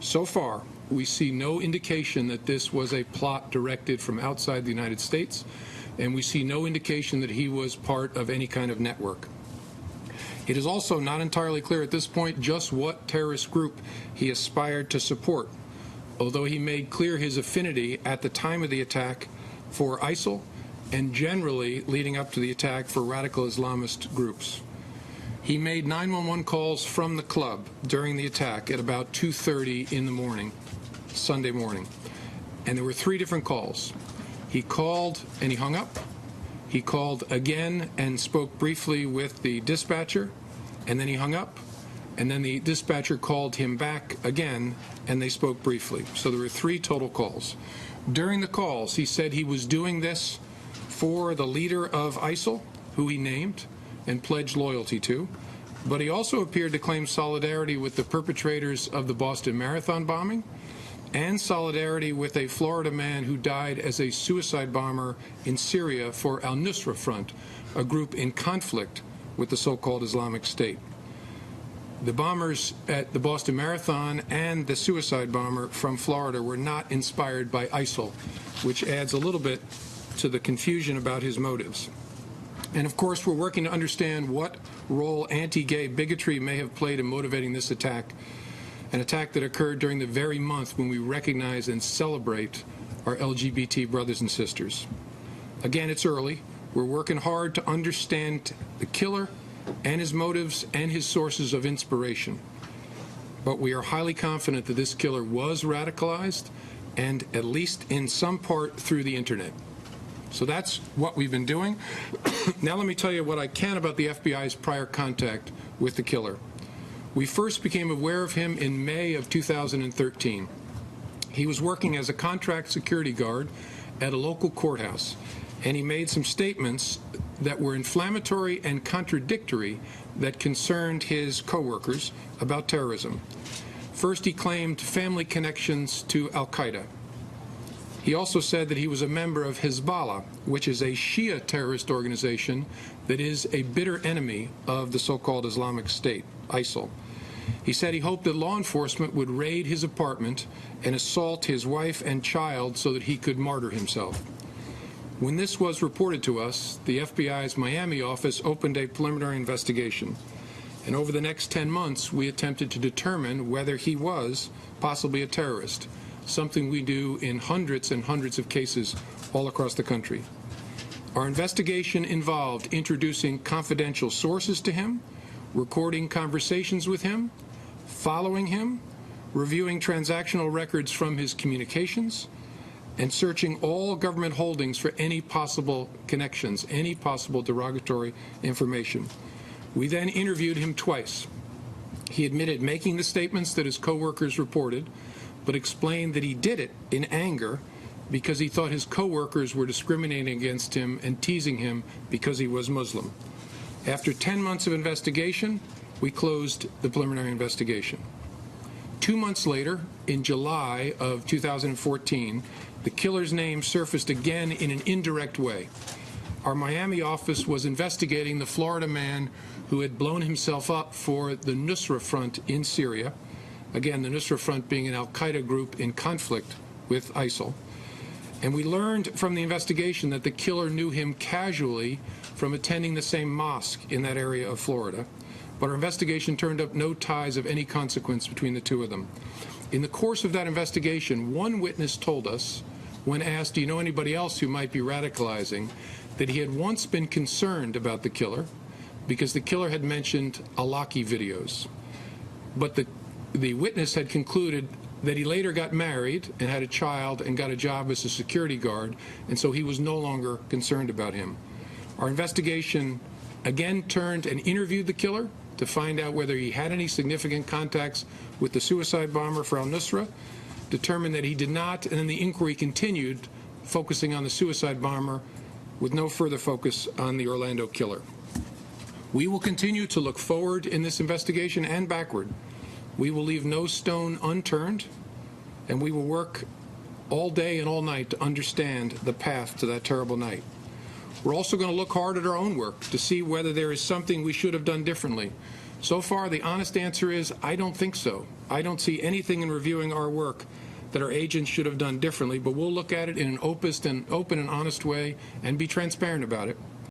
So far, we see no indication that this was a plot directed from outside the United States, and we see no indication that he was part of any kind of network. It is also not entirely clear at this point just what terrorist group he aspired to support, although he made clear his affinity at the time of the attack for ISIL and generally leading up to the attack for radical Islamist groups. He made 911 calls from the club during the attack at about 2:30 in the morning, Sunday morning. And there were 3 different calls. He called and he hung up. He called again and spoke briefly with the dispatcher, and then he hung up. And then the dispatcher called him back again, and they spoke briefly. So there were 3 total calls. During the calls, he said he was doing this for the leader of ISIL, who he named and pledged loyalty to, but he also appeared to claim solidarity with the perpetrators of the Boston Marathon bombing and solidarity with a Florida man who died as a suicide bomber in Syria for al-Nusra Front, a group in conflict with the so-called Islamic State. The bombers at the Boston Marathon and the suicide bomber from Florida were not inspired by ISIL, which adds a little bit to the confusion about his motives. And of course, we're working to understand what role anti-gay bigotry may have played in motivating this attack, an attack that occurred during the very month when we recognize and celebrate our LGBT brothers and sisters. Again, it's early. We're working hard to understand the killer and his motives and his sources of inspiration. But we are highly confident that this killer was radicalized, and at least in some part through the internet. So that's what we've been doing. Now let me tell you what I can about the FBI's prior contact with the killer. We first became aware of him in May of 2013. He was working as a contract security guard at a local courthouse, and he made some statements that were inflammatory and contradictory that concerned his coworkers about terrorism. First, he claimed family connections to al-Qaeda. He also said that he was a member of Hezbollah, which is a Shia terrorist organization that is a bitter enemy of the so-called Islamic State, ISIL. He said he hoped that law enforcement would raid his apartment and assault his wife and child so that he could martyr himself. When this was reported to us, the FBI's Miami office opened a preliminary investigation. And over the next 10 months, we attempted to determine whether he was possibly a terrorist, something we do in hundreds and hundreds of cases all across the country. Our investigation involved introducing confidential sources to him, recording conversations with him, following him, reviewing transactional records from his communications, and searching all government holdings for any possible connections, any possible derogatory information. We then interviewed him twice. He admitted making the statements that his coworkers reported, but explained that he did it in anger because he thought his coworkers were discriminating against him and teasing him because he was Muslim. After 10 months of investigation, we closed the preliminary investigation. 2 months later, in July of 2014, the killer's name surfaced again in an indirect way. Our Miami office was investigating the Florida man who had blown himself up for the Nusra Front in Syria. Again, the Nusra Front being an al-Qaeda group in conflict with ISIL. And we learned from the investigation that the killer knew him casually from attending the same mosque in that area of Florida. But our investigation turned up no ties of any consequence between the two of them. In the course of that investigation, one witness told us, when asked, do you know anybody else who might be radicalizing, that he had once been concerned about the killer because the killer had mentioned Alaki videos. But the witness had concluded that he later got married and had a child and got a job as a security guard, and so he was no longer concerned about him. Our investigation again turned and interviewed the killer to find out whether he had any significant contacts with the suicide bomber for al-Nusra, determined that he did not, and then the inquiry continued, focusing on the suicide bomber with no further focus on the Orlando killer. We will continue to look forward in this investigation and backward. We will leave no stone unturned, and we will work all day and all night to understand the path to that terrible night. We're also going to look hard at our own work to see whether there is something we should have done differently. So far, the honest answer is, I don't think so. I don't see anything in reviewing our work that our agents should have done differently, but we'll look at it in an open and honest way and be transparent about it.